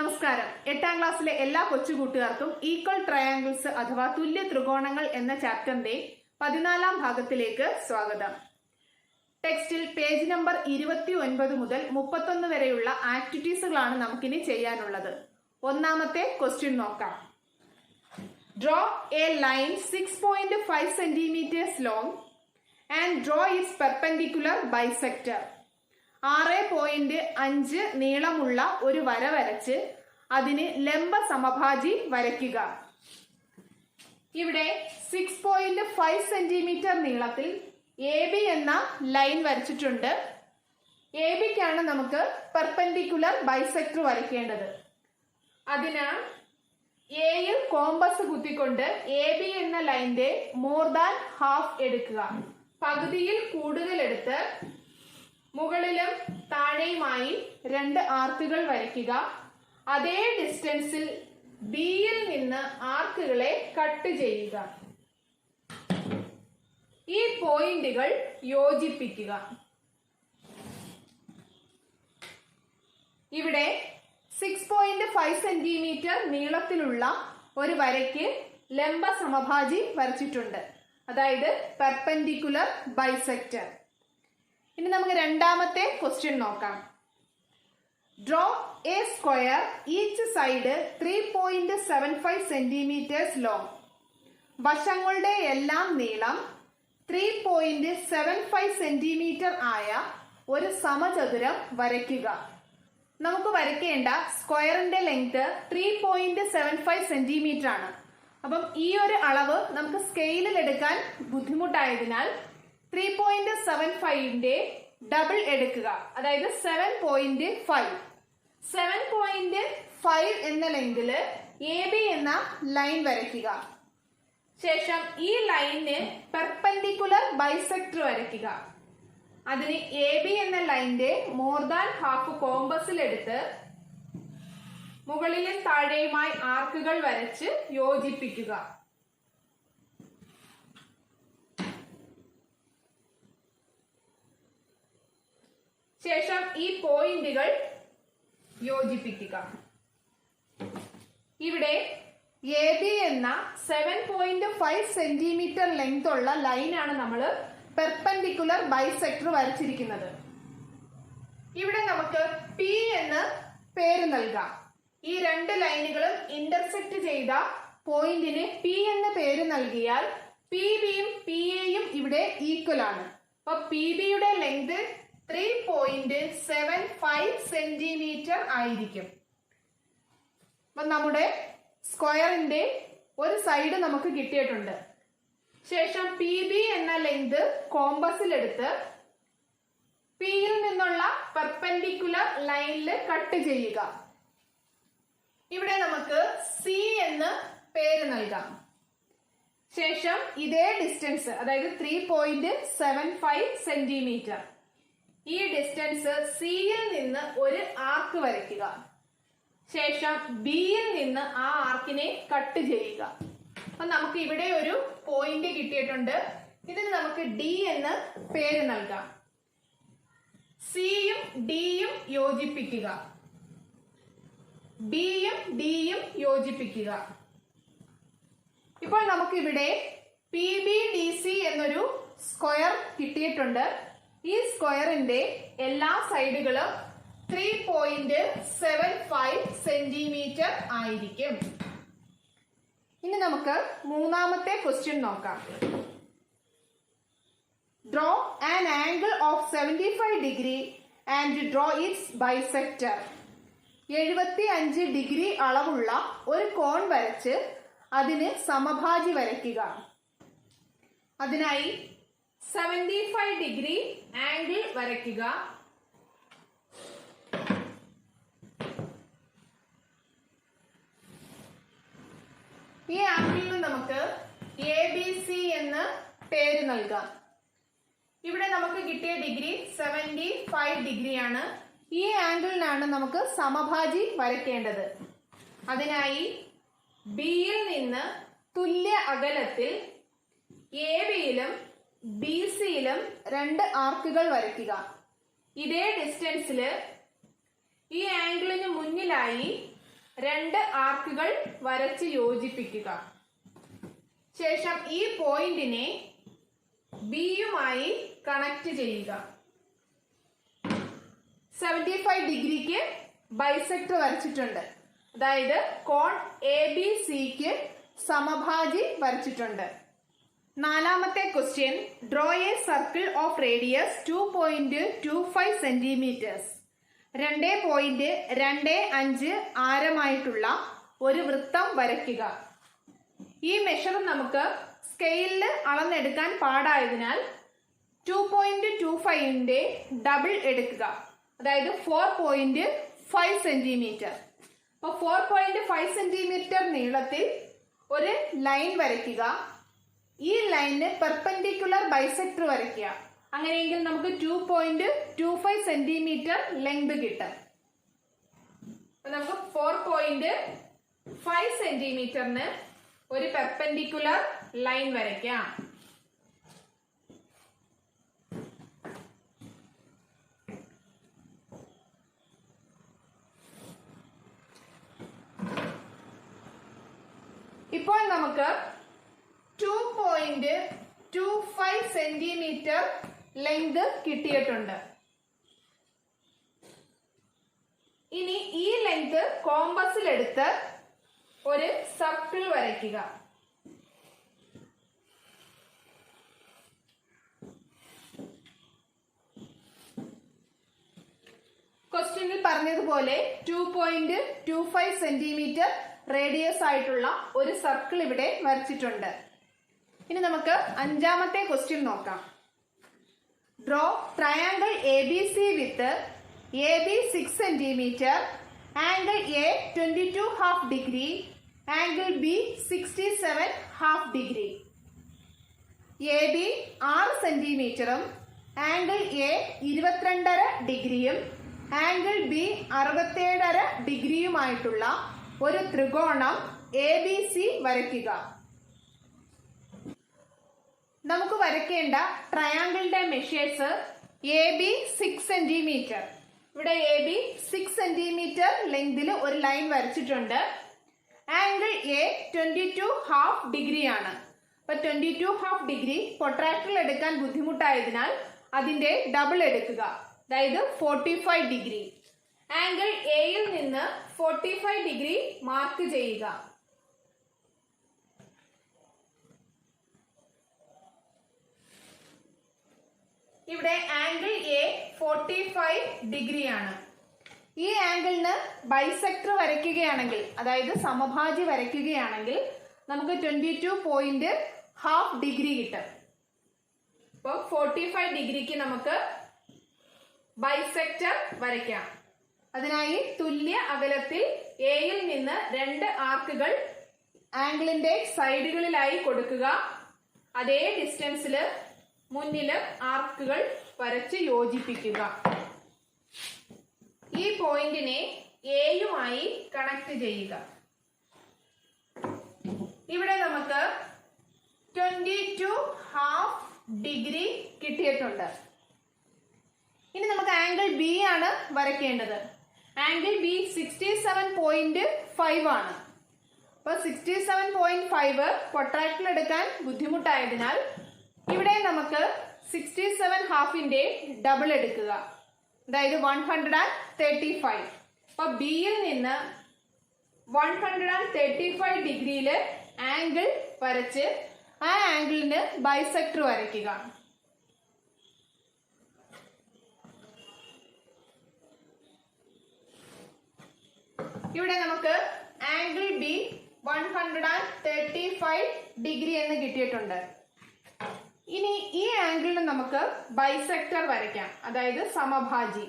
നമസ്കാരം. 8ാം ക്ലാസ്സിലെ എല്ലാ കൊച്ചുകൂട്ടുകാർക്കും ഈക്വൽ ട്രയാങ്കിൾസ് അഥവാ തുല്യ ത്രികോണങ്ങൾ എന്ന ചാപ്റ്ററിന്റെ 14ാം ഭാഗത്തിലേക്ക് സ്വാഗതം. ടെക്സ്റ്റിൽ പേജ് നമ്പർ 29 മുതൽ 31 വരെയുള്ള ആക്ടിവിറ്റീസുകളാണ് നമുക്കിനി ചെയ്യാനുള്ളത്. ഒന്നാമത്തെ ക്വസ്റ്റ്യൻ നോക്കാം. Draw A line 6.5 centimeters long and draw its perpendicular bisector. 6.5 നീളമുള്ള ഒരു വര വരച്ച് അതിന് ലംബ സമഭാജി വരയ്ക്കുക. ഇവിടെ 6.5 സെന്റിമീറ്റർ നീളത്തിൽ എ ബി എന്ന ലൈൻ വരച്ചിട്ടുണ്ട്. എ ബിക്കാണ് നമുക്ക് പെർപെൻഡിക്കുലർ ബൈസെക്ടർ വരയ്ക്കേണ്ടത്. അതിനാൽ എയിൽ കോമ്പസ് കുത്തിക്കൊണ്ട് എ ബി എന്ന ലൈനിന്റെ മോർ ദാൻ ഹാഫ് എടുക്കുക. പകുതിയിൽ കൂടുതൽ എടുത്ത് മുകളിലും താഴെയുമായി 2 ആർക്കുകൾ വരയ്ക്കുക. അതേ ഡിസ്റ്റൻസിൽ ബിയിൽ നിന്ന് ആർക്കുകളെ കട്ട് ചെയ്യുക. ഈ പോയിന്റുകൾ യോജിപ്പിക്കുക. ഇവിടെ 6.5 സെന്റിമീറ്റർ നീളത്തിലുള്ള ഒരു വരയ്ക്ക് ലംബ സമഭാജി വരച്ചിട്ടുണ്ട്, അതായത് പെർപെൻഡിക്കുലർ ബൈസെക്ടർ. ഇനി നമുക്ക് രണ്ടാമത്തെ ക്വസ്റ്റ്യൻ നോക്കാം. Draw A square each side 3.75 centimetres long. വശങ്ങളുടെ എല്ലാം നീളം 3.75 സെന്റിമീറ്റർ ആയ ഒരു സമചതുരം വരയ്ക്കുക. നമുക്ക് വരയ്ക്കേണ്ട സ്ക്വയറിന്റെ ലെങ്ത് 3.75 സെന്റിമീറ്റർ ആണ്. അപ്പം ഈ ഒരു അളവ് നമുക്ക് സ്കെയിലിൽ എടുക്കാൻ ബുദ്ധിമുട്ടായതിനാൽ 3.75ന്റെ ഡബിൾ എടുക്കുക, അതായത് 7.5. 7.5 എന്ന ലെങ്തില് എ ബി എന്ന ലൈൻ വരയ്ക്കുക. ശേഷം ഈ ലൈനിന് പെർപെൻഡിക്കുലർ ബൈസെക്ടർ വരയ്ക്കുക. അതിന് എ ബി എന്ന ലൈനിന്റെ മോർ ദാൻ ഹാഫ് കോമ്പസിൽ എടുത്ത് മുകളിലും താഴെയുമായി ആർക്കുകൾ വരച്ച് യോജിപ്പിക്കുക. ശേഷം ഈ പോയിന്റുകൾ യോജിപ്പിക്കുക. ഇവിടെ എ ബി എന്ന 7.5 സെന്റിമീറ്റർ ലെങ്ത് ഉള്ള ലൈനാണ് നമ്മൾ പെർപെൻഡിക്കുലർ ബൈസെക്ടർ വരച്ചിരിക്കുന്നത്. ഇവിടെ നമുക്ക് പി എന്ന് പേര് നൽകാം. ഈ 2 ലൈനുകളും ഇന്റർസെക്ട് ചെയ്ത പോയിന്റിന് പി എന്ന് പേര് നൽകിയാൽ പി ബിയും പി എയും ഇവിടെ ഈക്വൽ ആണ്. അപ്പൊ പി ബിയുടെ ലെങ്ത് 3.75 സെന്റിമീറ്റർ ആയിരിക്കും. അപ്പൊ നമ്മുടെ സ്ക്വയറിന്റെ ഒരു സൈഡ് നമുക്ക് കിട്ടിയിട്ടുണ്ട്. ശേഷം പി ബി എന്ന ലെങ്ത് കോമ്പസിൽ എടുത്ത് പിയിൽ നിന്നുള്ള പെർപെൻഡിക്കുലർ ലൈനിൽ കട്ട് ചെയ്യുക. ഇവിടെ നമുക്ക് സി എന്ന് പേര് നൽകാം. ശേഷം ഇതേ ഡിസ്റ്റൻസ്, അതായത് 3.75 സെന്റിമീറ്റർ, ഈ ഡിസ്റ്റൻസ് സിയിൽ നിന്ന് ഒരു ആർക്ക് വരയ്ക്കുക. ശേഷം ബിയിൽ നിന്ന് ആ ആർക്കിനെ കട്ട് ചെയ്യുക. അപ്പൊ നമുക്ക് ഇവിടെ ഒരു പോയിന്റ് കിട്ടിയിട്ടുണ്ട്. ഇതിന് നമുക്ക് ഡി എന്ന് പേര് നൽകാം. സിയും ഡിയും യോജിപ്പിക്കുക, ബിയും ഡിയും യോജിപ്പിക്കുക. ഇപ്പോൾ നമുക്ക് ഇവിടെ പി ബി ഡി സി എന്നൊരു സ്ക്വയർ കിട്ടിയിട്ടുണ്ട്. ഈ സ്ക്വയറിന്റെ എല്ലാ സൈഡുകളും 3.75 സെന്റിമീറ്റർ ആയിരിക്കും. ഇനി നമുക്ക് മൂന്നാമത്തെ ക്വസ്റ്റ്യൻ നോക്കാം. Draw an angle of 75 degree and draw its bisector. 75 degree അളവുള്ള ഒരു കോൺ വരച്ച് അതിന് സമഭാജി വരയ്ക്കുക. അതിനായി 75 ഡിഗ്രി ആംഗിൾ വരയ്ക്കുക. ഈ ആംഗിളിന് നമുക്ക് എ ബി സി എന്ന് പേര് നൽകാം. ഇവിടെ നമുക്ക് കിട്ടിയ ഡിഗ്രി 75 ഡിഗ്രിയാണ്. ഈ ആംഗിളിനാണ് നമുക്ക് സമഭാജി വരയ്ക്കേണ്ടത്. അതിനായി ബിയിൽ നിന്ന് തുല്യ അകലത്തിൽ എ ബിയിലും ബി സിയിലും 2 ആർക്കുകൾ വരയ്ക്കുക. ഇതേ ഡിസ്റ്റൻസില് ഈ ആംഗിളിന് മുന്നിലായി രണ്ട് ആർക്കുകൾ വരച്ച് യോജിപ്പിക്കുക. ശേഷം ഈ പോയിന്റിനെ ബിയുമായി കണക്ട് ചെയ്യുക. 75 ഡിഗ്രിക്ക് ബൈസെക്ടർ വരച്ചിട്ടുണ്ട്. അതായത് കോൺ എ ബി സിക്ക് സമഭാജി വരച്ചിട്ടുണ്ട്. നാലാമത്തെ question, draw A circle of radius 2.25 centimetres. 2.25 ആരമായിട്ടുള്ള ഒരു വൃത്തം വരയ്ക്കുക. ഈ മെഷർ നമുക്ക് സ്കെയിലിൽ അളന്നെടുക്കാൻ പാടായതിനാൽ 2.25ന്റെ ഡബിൾ എടുക്കുക. അതായത് 4.5 സെന്റിമീറ്റർ. അപ്പോൾ 4.5 സെന്റിമീറ്റർ നീളത്തിൽ ഒരു ലൈൻ വരയ്ക്കുക. ഈ ലൈനിന് പെർപെൻഡിക്കുലർ ബൈസെക്ടർ വരയ്ക്കുക. അങ്ങനെയെങ്കിൽ നമുക്ക് 2.25 സെന്റിമീറ്റർ ലെങ്ത് കിട്ടും. നമുക്ക് 4.5 സെന്റിമീറ്ററിന് ഒരു പെർപെൻഡിക്കുലർ ലൈൻ വരയ്ക്കാം. ഇപ്പോൾ നമുക്ക് 2.25 സെന്റിമീറ്റർ ലെങ്ത് കിട്ടിയിട്ടുണ്ട്. ഇനി ഈ ലെങ്ത് കോമ്പസിലെടുത്ത് ഒരു സർക്കിൾ വരയ്ക്കുക. ക്വസ്റ്റ്യനിൽ പറഞ്ഞതുപോലെ 2.25 സെന്റിമീറ്റർ റേഡിയസ് ആയിട്ടുള്ള ഒരു സർക്കിൾ ഇവിടെ വരച്ചിട്ടുണ്ട്. ഇനി നമുക്ക് അഞ്ചാമത്തെ ക്വസ്റ്റ്യൻ നോക്കാം. Draw triangle A B C with A B 6 centimetre, angle A 22.5 degree, angle B 67.5 degree. A B 6 സെന്റിമീറ്ററും ആംഗിൾ എ 22.5 ഡിഗ്രിയും ആംഗിൾ ബി 67.5 ഡിഗ്രിയുമായിട്ടുള്ള ഒരു ത്രികോണം എ ബി സി വരയ്ക്കുക. നമുക്ക് വരയ്ക്കേണ്ട ട്രയാങ്കിളിന്റെ മെഷേഴ്സ് എ ബി 6 സെന്റിമീറ്റർ. ഇവിടെ എ ബി 6 സെന്റിമീറ്റർ ലെങ്തിൽ ഒരു line വരച്ചിട്ടുണ്ട്. ആംഗിൾ എ 22.5 ഡിഗ്രിയാണ്. അപ്പൊ 22.5 ഡിഗ്രി പ്രൊട്രാക്ടറിൽ എടുക്കാൻ ബുദ്ധിമുട്ടായതിനാൽ അതിന്റെ ഡബിൾ എടുക്കുക. അതായത് 45 ഡിഗ്രി. ആംഗിൾ എയിൽ നിന്ന് 45 ഡിഗ്രി മാർക്ക് ചെയ്യുക. ഇവിടെ ആംഗിൾ എ 45 ഡിഗ്രിയാണ്. ഈ ആംഗിളിന് ബൈസെക്ടർ വരയ്ക്കുകയാണെങ്കിൽ, അതായത് സമഭാജി വരയ്ക്കുകയാണെങ്കിൽ നമുക്ക് 22.5 ഡിഗ്രി കിട്ടും. അപ്പോൾ 45 ഡിഗ്രിക്ക് നമുക്ക് ബൈസെക്ടർ വരയ്ക്കാം. അതിനായി തുല്യ അകലത്തിൽ എയിൽ നിന്ന് രണ്ട് ആർക്കുകൾ ആംഗിളിന്റെ സൈഡുകളിലായി കൊടുക്കുക. അതേ ഡിസ്റ്റൻസിൽ മുന്നില് ആർക്കുകൾ വരച്ച് യോജിപ്പിക്കുക. ഈ പോയിന്റിനെ എയുമായി കണക്ട് ചെയ്യുക. ഇവിടെ നമുക്ക് 22.5 ഡിഗ്രി കിട്ടിയിട്ടുണ്ട്. ഇനി നമുക്ക് ആംഗിൾ ബി ആണ് വരയ്ക്കേണ്ടത്. ആംഗിൾ ബി 67.5 ആണ്. അപ്പൊ 67.5 പ്രൊട്രാക്ടറിൽ എടുക്കാൻ ബുദ്ധിമുട്ടായതിനാൽ ഇവിടെ നമുക്ക് 67.5ന്റെ ഡബിൾ എടുക്കുക. അതായത് 135. അപ്പൊ ബിയിൽ നിന്ന് 135 ഡിഗ്രിയിൽ ആംഗിൾ വരച്ച് ആ ആംഗിളിന് ബൈസെക്ടർ വരയ്ക്കുക. ഇവിടെ നമുക്ക് ആംഗിൾ ബി 135 ഡിഗ്രി എന്ന് കിട്ടിയിട്ടുണ്ട്. ഇനി ഈ ആംഗിളിന് നമുക്ക് ബൈസെക്ടർ വരയ്ക്കാം, അതായത് സമഭാജി.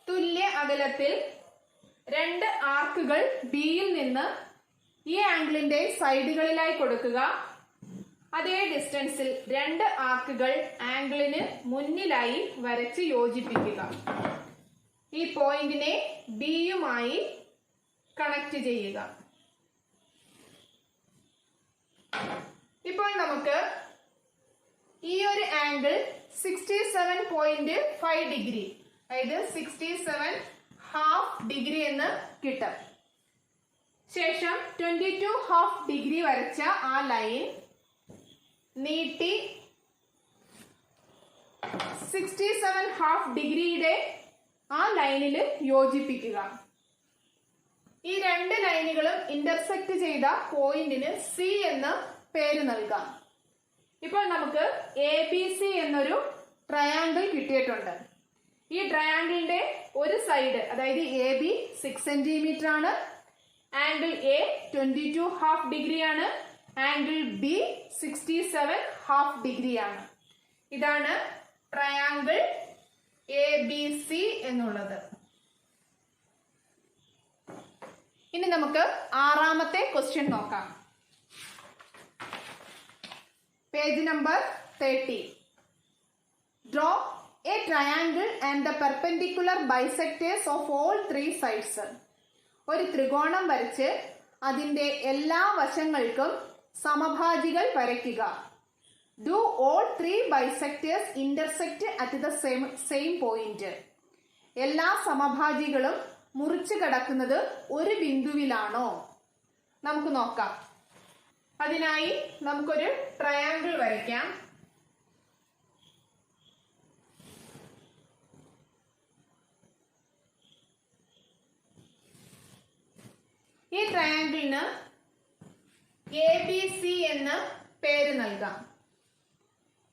തുല്യ അകലത്തിൽ രണ്ട് ആർക്കുകൾ ബിയിൽ നിന്ന് ഈ ആംഗിളിന്റെ സൈഡുകളിലായി കൊടുക്കുക. അതേ ഡിസ്റ്റൻസിൽ രണ്ട് ആർക്കുകൾ ആംഗിളിന് മുന്നിലായി വരച്ച് യോജിപ്പിക്കുക. ഈ പോയിന്റിനെ ബിയുമായി കണക്ട് ചെയ്യുക. ഇപ്പോൾ നമുക്ക് ഈ ഒരു ആംഗിൾ 67.5 ഡിഗ്രി, അതായത് 67.5 ഡിഗ്രി എന്ന് കിട്ടും. ശേഷം 22½ ഡിഗ്രി വരച്ച ആ ലൈൻ നീട്ടി 67½ ഡിഗ്രിയുടെ ആ ലൈനിൽ യോജിപ്പിക്കുക. ഈ രണ്ട് ലൈനുകളും ഇന്റർസെക്ട് ചെയ്ത പോയിന്റിന് സി എന്ന് പേര് നൽകാം. ഇപ്പോൾ നമുക്ക് ABC എന്നൊരു ട്രയാങ്കിൾ കിട്ടിയിട്ടുണ്ട്. ഈ ട്രയാങ്കിളിന്റെ ഒരു സൈഡ്, അതായത് AB 6 സെന്റിമീറ്റർ ആണ്, ആംഗിൾ A 22½ ഡിഗ്രി ആണ്, ആംഗിൾ B 67½ ഡിഗ്രി ആണ്. ഇതാണ് ട്രയാങ്കിൾ ABC എന്നുള്ളത്. ഇനി നമുക്ക് ആറാമത്തെ ക്വസ്റ്റ്യൻ നോക്കാം. Page number 30. Draw a triangle and the perpendicular bisectors of all 3 sides. ഒരു ത്രികോണം വരച്ച് അതിന്റെ എല്ലാ വശങ്ങൾക്കും സമഭാജികൾ വരയ്ക്കുക. Do all 3 bisectors intersect at the same point. എല്ലാ സമഭാജികളും മുറിച്ചു കടക്കുന്നത് ഒരു ബിന്ദുവിലാണോ? നമുക്ക് നോക്കാം. അതിനായി നമുക്കൊരു ട്രയാങ്കിൾ വരയ്ക്കാം. ഈ ട്രയാങ്കിളിന് ABC എന്ന് പേര് നൽകാം.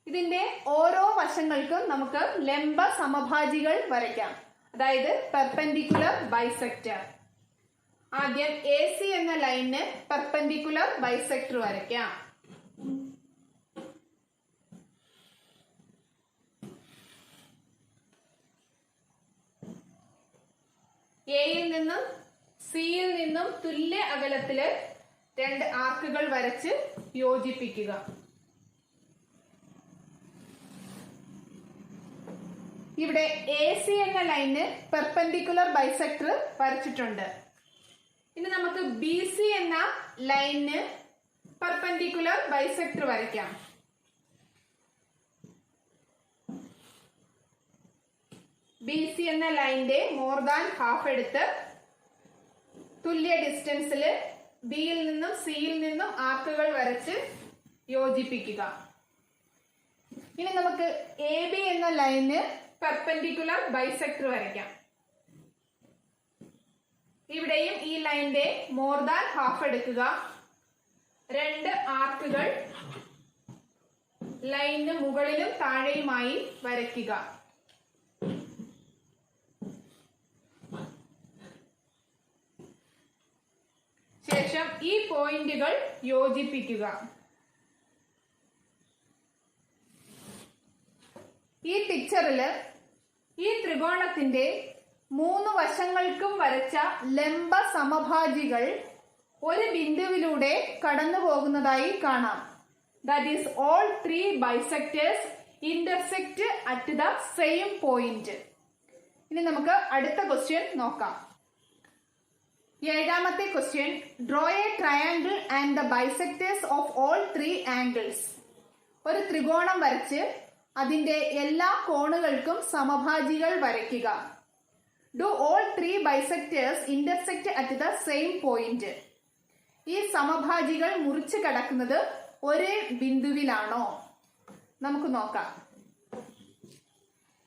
ഇതിന്റെ ഓരോ വശങ്ങൾക്കും നമുക്ക് ലംബ സമഭാജികൾ വരയ്ക്കാം, അതായത് പെർപെൻഡിക്കുലർ ബൈസെക്ടർ. ആദ്യം AC എന്ന ലൈനിന് പെർപെൻഡിക്കുലർ ബൈസെക്ടർ വരയ്ക്കാം. എയിൽ നിന്നും സിയിൽ നിന്നും തുല്യ അകലത്തില് 2 ആർക്കുകൾ വരച്ച് യോജിപ്പിക്കുക. ഇവിടെ AC എന്ന ലൈനിന് പെർപെൻഡിക്കുലർ ബൈസെക്ടർ വരച്ചിട്ടുണ്ട്. ഇനി നമുക്ക് BC എന്ന ലൈനിന് പെർപെൻഡിക്കുലർ ബൈസെക്ടർ വരയ്ക്കാം. BC എന്ന ലൈനിന്റെ മോർ ദാൻ ഹാഫ് എടുത്ത് തുല്യ ഡിസ്റ്റൻസിൽ ബിയിൽ നിന്നും സിയിൽ നിന്നും ആർക്കുകൾ വരച്ച് യോജിപ്പിക്കുക. ഇനി നമുക്ക് AB എന്ന ലൈനിന് പെർപെൻഡിക്കുലർ ബൈസെക്ടർ വരയ്ക്കാം. ഇവിടെയും ഈ ലൈനിന്റെ മോർ ദാൻ ഹാഫ് എടുക്കുക. 2 ആർക്കുകൾ ലൈനിന് മുകളിലും താഴെയുമായി വരയ്ക്കുക. ശേഷം ഈ പോയിന്റുകൾ യോജിപ്പിക്കുക. ഈ പിക്ചറിൽ ഈ ത്രികോണത്തിന്റെ 3 വശങ്ങൾക്കും വരച്ച ലംബ സമഭാജികൾ ഒരു ബിന്ദുവിലൂടെ കടന്നു പോകുന്നതായി കാണാം. That is all 3 bisectors intersect at the same point. ഇനി നമുക്ക് അടുത്ത ക്വസ്റ്റ്യൻ നോക്കാം. 7ാമത്തെ question. Draw a triangle and the bisectors of all 3 angles. ഒരു ത്രികോണം വരച്ച് അതിന്റെ എല്ലാ കോണുകൾക്കും സമഭാജികൾ വരയ്ക്കുക. Do all 3 bisectors intersect at the same point. ഈ സമഭാജികൾ മുറിച്ചു കടക്കുന്നത് ഒരേ ബിന്ദുവിലാണോ? നമുക്ക് നോക്കാം.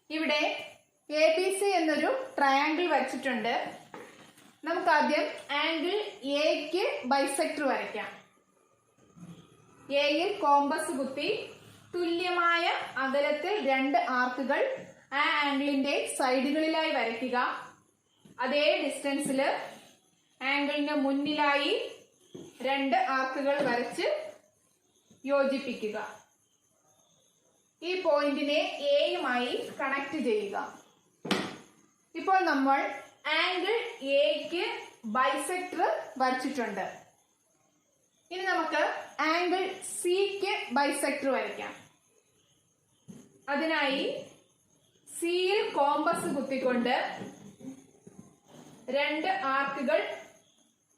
ഇവിടെ ABC എന്നൊരു ട്രയാങ്കിൾ വരച്ചിട്ടുണ്ട്. നമുക്ക് ആദ്യം ആംഗിൾ എക്ക് ബൈസെക്ടർ വരയ്ക്കാം. എയിൽ കോമ്പസ് കുത്തി തുല്യമായ അകലത്തിൽ 2 ആർക്കുകൾ ആ ആംഗിളിന്റെ സൈഡുകളിലായി വരയ്ക്കുക. അതേ ഡിസ്റ്റൻസിൽ ആംഗിളിന് മുന്നിലായി 2 ആർക്കുകൾ വരച്ച് യോജിപ്പിക്കുക. ഈ പോയിന്റിനെ എയുമായി കണക്ട് ചെയ്യുക. ഇപ്പോൾ നമ്മൾ ആംഗിൾ എക്ക് ബൈസെക്ടർ വരച്ചിട്ടുണ്ട്. ഇനി നമുക്ക് ആംഗിൾ സിക്ക് ബൈസെക്ടർ വരയ്ക്കാം. അതിനായി സിയിൽ കോമ്പസ് കുത്തിക്കൊണ്ട് 2 ആർക്കുകൾ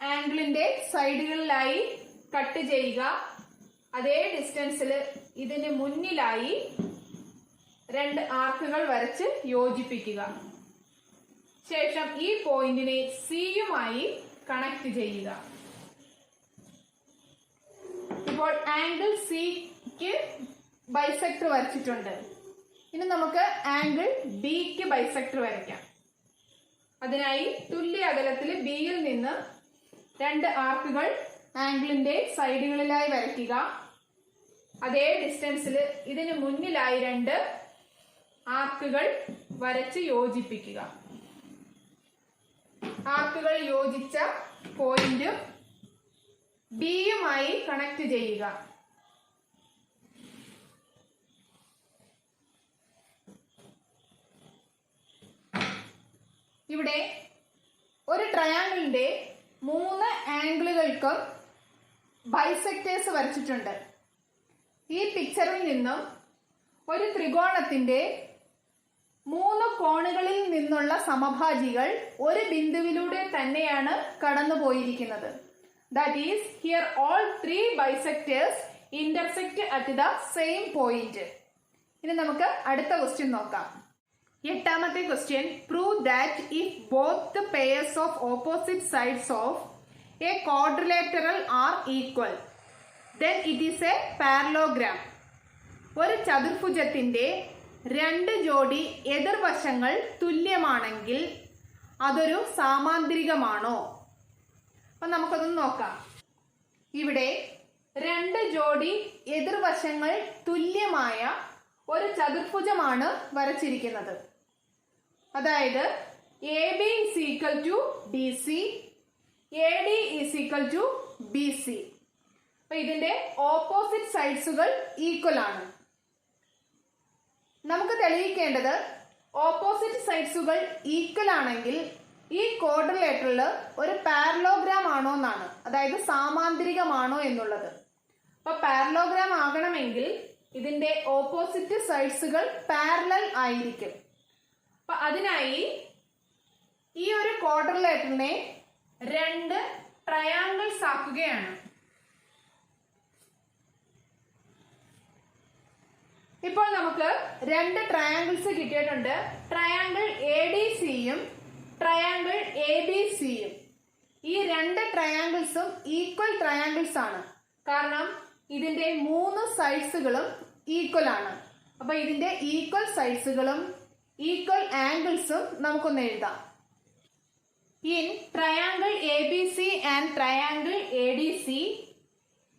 ആംഗിളിന്റെ സൈഡുകളിലായി കട്ട് ചെയ്യുക. അതേ ഡിസ്റ്റൻസിൽ ഇതിന് മുന്നിലായി 2 ആർക്കുകൾ വരച്ച് യോജിപ്പിക്കുക. ശേഷം ഈ പോയിന്റിനെ സിയുമായി കണക്ട് ചെയ്യുക. ഇപ്പോൾ ആംഗിൾ സിക്ക് ബൈസെക്ടർ വരച്ചിട്ടുണ്ട്. ഇനി നമുക്ക് ആംഗിൾ ബിക്ക് ബൈസെക്ടർ വരയ്ക്കാം. അതിനായി തുല്യ അകലത്തിൽ ബിയിൽ നിന്ന് 2 ആർക്കുകൾ ആംഗിളിന്റെ സൈഡുകളിലായി വരയ്ക്കുക. അതേ ഡിസ്റ്റൻസിൽ ഇതിന് മുന്നിലായി 2 ആർക്കുകൾ വരച്ച് യോജിപ്പിക്കുക. ആർക്കുകൾ യോജിച്ച പോയിന്റ് ബിയുമായി കണക്ട് ചെയ്യുക. ഇവിടെ ഒരു ട്രയാങ്കിളിന്റെ 3 ആംഗിളുകൾക്കും ബൈസെക്ടേഴ്സ് വരച്ചിട്ടുണ്ട്. ഈ പിക്ചറിൽ നിന്നും ഒരു ത്രികോണത്തിന്റെ 3 കോണുകളിൽ നിന്നുള്ള സമഭാജികൾ ഒരു ബിന്ദുവിലൂടെ തന്നെയാണ് കടന്നുപോയിരിക്കുന്നത്. That is here all 3 bisectors intersect at the same point. ഇനി നമുക്ക് അടുത്ത ക്വസ്റ്റ്യൻ നോക്കാം. 8ാമത്തെ question, prove that if both the pairs of opposite sides of a quadrilateral are equal then it is a parallelogram. ഒരു ചതുർഭുജത്തിന്റെ 2 ജോഡി എതിർവശങ്ങൾ തുല്യമാണെങ്കിൽ അതൊരു സാമാന്തരികമാണോ? അപ്പൊ നമുക്കതൊന്ന് നോക്കാം. ഇവിടെ 2 ജോഡി എതിർവശങ്ങൾ തുല്യമായ ഒരു ചതുർഭുജമാണ് വരച്ചിരിക്കുന്നത്. അതായത് AB is equal to DC, AD is equal to BC. അപ്പൊ ഇതിന്റെ ഓപ്പോസിറ്റ് സൈഡ്സുകൾ ഈക്വൽ ആണ്. നമുക്ക് തെളിയിക്കേണ്ടത് ഓപ്പോസിറ്റ് സൈഡ്സുകൾ ഈക്വൽ ആണെങ്കിൽ ഈ ക്വാഡ്രിലേറ്ററിൽ ഒരു പാരലോഗ്രാം ആണോ എന്നാണ്, അതായത് സാമാന്തരികമാണോ എന്നുള്ളത്. അപ്പൊ പാരലോഗ്രാം ആകണമെങ്കിൽ ഇതിന്റെ ഓപ്പോസിറ്റ് സൈഡ്സുകൾ പാരലൽ ആയിരിക്കും. അപ്പൊ അതിനായി ഈ ഒരു ക്വാഡ്രിലേറ്ററിനെ 2 ട്രയാങ്കിൾസ് ആക്കുകയാണ്. ഇപ്പോൾ നമുക്ക് 2 ട്രയാങ്കിൾസ് കിട്ടിയിട്ടുണ്ട്. ട്രയാങ്കിൾ ADCയും ട്രയാങ്കിൾ ABCയും. ഈ 2 ട്രയാങ്കിൾസും ഈക്വൽ ട്രയാങ്കിൾസ് ആണ്. കാരണം ഇതിന്റെ 3 സൈഡ്സുകളും ഈക്വൽ ആണ്. അപ്പൊ ഇതിന്റെ ഈക്വൽ സൈഡ്സുകളും ഈക്വൽ ആംഗിൾസും നമുക്കൊന്ന് എഴുതാം. In triangle ABC and triangle ADC,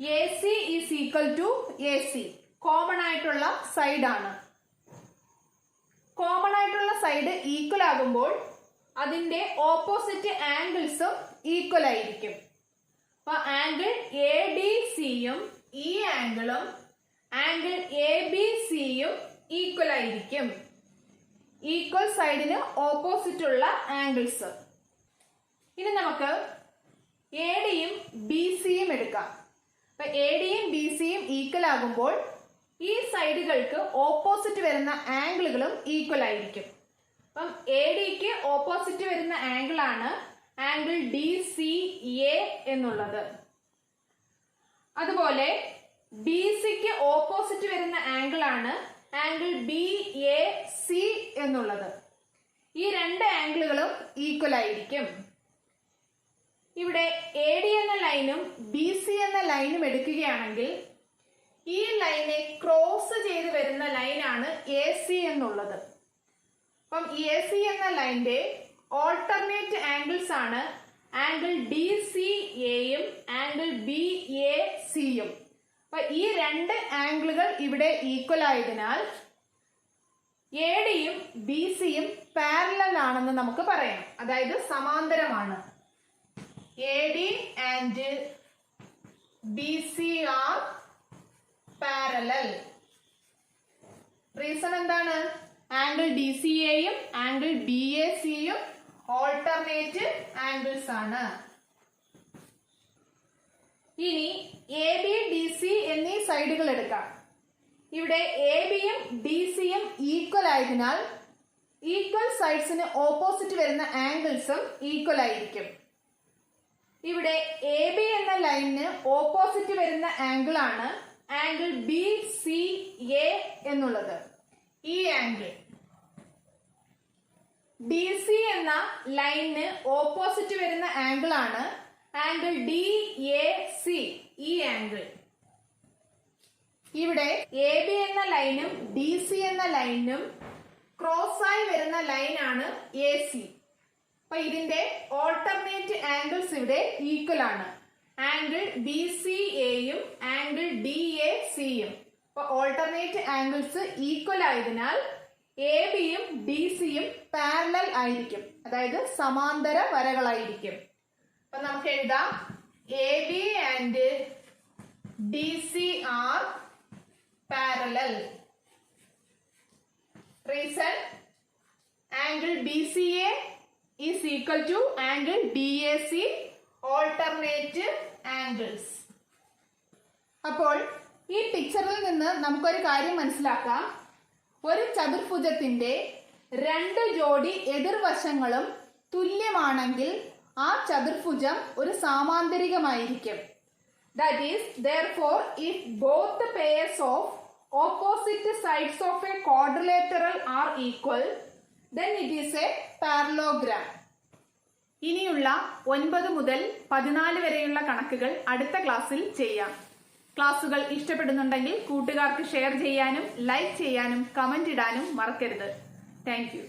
AC is equal to AC. Common ആയിട്ടുള്ള സൈഡ് ആണ്. കോമൺ ആയിട്ടുള്ള സൈഡ് ഈക്വൽ ആകുമ്പോൾ അതിന്റെ ഓപ്പോസിറ്റ് ആംഗിൾസും ഈക്വൽ ആയിരിക്കും. അപ്പൊ ആംഗിൾ ADCയും ഈ ആംഗിളും ആംഗിൾ ABCയും ഈക്വൽ ആയിരിക്കും. ഈക്വൽ സൈഡിന് ഓപ്പോസിറ്റ് ഉള്ള ആംഗിൾസ്. ഇനി നമുക്ക് ADയും BCയും എടുക്കാം. അപ്പൊ ADയും BCയും ഈക്വൽ ആകുമ്പോൾ ഈ സൈഡുകൾക്ക് ഓപ്പോസിറ്റ് വരുന്ന ആംഗിളുകളും ഈക്വൽ ആയിരിക്കും. അപ്പം ADക്ക് ഓപ്പോസിറ്റ് വരുന്ന ആംഗിൾ ആണ് ആംഗിൾ DCA എന്നുള്ളത്. അതുപോലെ BCക്ക് ഓപ്പോസിറ്റ് വരുന്ന ആംഗിൾ ആണ് ആംഗിൾ BAC എന്നുള്ളത്. ഈ 2 ആംഗിളുകളും ഈക്വൽ ആയിരിക്കും. ഇവിടെ AD എന്ന ലൈനും BC എന്ന ലൈനും എടുക്കുകയാണെങ്കിൽ ഈ ലൈനെ ക്രോസ് ചെയ്ത് വരുന്ന ലൈനാണ് AC എന്നുള്ളത്. അപ്പം AC എന്ന ലൈന്റെ ഓൾട്ടർനേറ്റ് ആംഗിൾസ് ആണ് ആംഗിൾ DCAയും ആംഗിൾ BACയും. അപ്പൊ ഈ 2 ആംഗിളുകൾ ഇവിടെ ഈക്വൽ ആയതിനാൽ ADയും BCയും പാരലൽ ആണെന്ന് നമുക്ക് പറയാം. അതായത് സമാന്തരമാണ്. AD and BC R parallel. Reason എന്താണ്? ആംഗിൾ DCAയും ആംഗിൾ BACയും ഓൾട്ടർനേറ്റ് ആംഗിൾസ് ആണ്. ഇനി AB DC എന്നീ സൈഡുകൾ എടുക്കാം. ഇവിടെ ABയും DCയും ഈക്വൽ ആയതിനാൽ ഈക്വൽ സൈഡ്സിന് ഓപ്പോസിറ്റ് വരുന്ന ആംഗിൾസും ഈക്വൽ ആയിരിക്കും. ഇവിടെ AB എന്ന ലൈനിന് ഓപ്പോസിറ്റ് വരുന്ന ആംഗിൾ ആണ് ആംഗിൾ BCA എന്നുള്ളത്. ഈ ആംഗിൾ DC എന്ന ലൈനിന് ഓപ്പോസിറ്റ് വരുന്ന ആംഗിൾ ആണ് ആംഗിൾ DAC. ഈ ആംഗിൾ ഇവിടെ എ ബി എന്ന ലൈനും ഡി സി എന്ന ലൈനും ക്രോസ് ആയി വരുന്ന ലൈനാണ് എ സി. അപ്പൊ ഇതിന്റെ ഓൾട്ടർനേറ്റ് ആംഗിൾസ് ഇവിടെ ഈക്വൽ ആണ്. ആംഗിൾ ബി സി എയും ആംഗിൾ ഡി എ സിയും. അപ്പൊ ഓൾട്ടർനേറ്റ് ആംഗിൾസ് ഈക്വൽ ആയതിനാൽ എ ബിയും ഡി സിയും പാരലൽ ആയിരിക്കും, അതായത് സമാന്തര വരകളായിരിക്കും. അപ്പൊ നമുക്ക് എഴുതാം A B and D C R parallel. Reason, angle BCA is equal to angle DAC, alternate angles. അപ്പോൾ ഈ പിക്ചറിൽ നിന്ന് നമുക്കൊരു കാര്യം മനസ്സിലാക്കാം. ഒരു ചതുർഭുജത്തിന്റെ രണ്ട് ജോഡി എതിർവശങ്ങളും തുല്യമാണെങ്കിൽ ആ ചതുർഭുജം ഒരു സാമാന്തരികമായിരിക്കും. That is, therefore, if both the pairs of opposite sides of a quadrilateral are equal, then it is a parallelogram. ഇനിയുള്ള 9 മുതൽ 14 വരെയുള്ള കണക്കുകൾ അടുത്ത ക്ലാസ്സിൽ ചെയ്യാം. ക്ലാസുകൾ ഇഷ്ടപ്പെടുന്നുണ്ടെങ്കിൽ കൂട്ടുകാർക്ക് ഷെയർ ചെയ്യാനും ലൈക്ക് ചെയ്യാനും കമന്റ് ഇടാനും മറക്കരുത്. Thank you.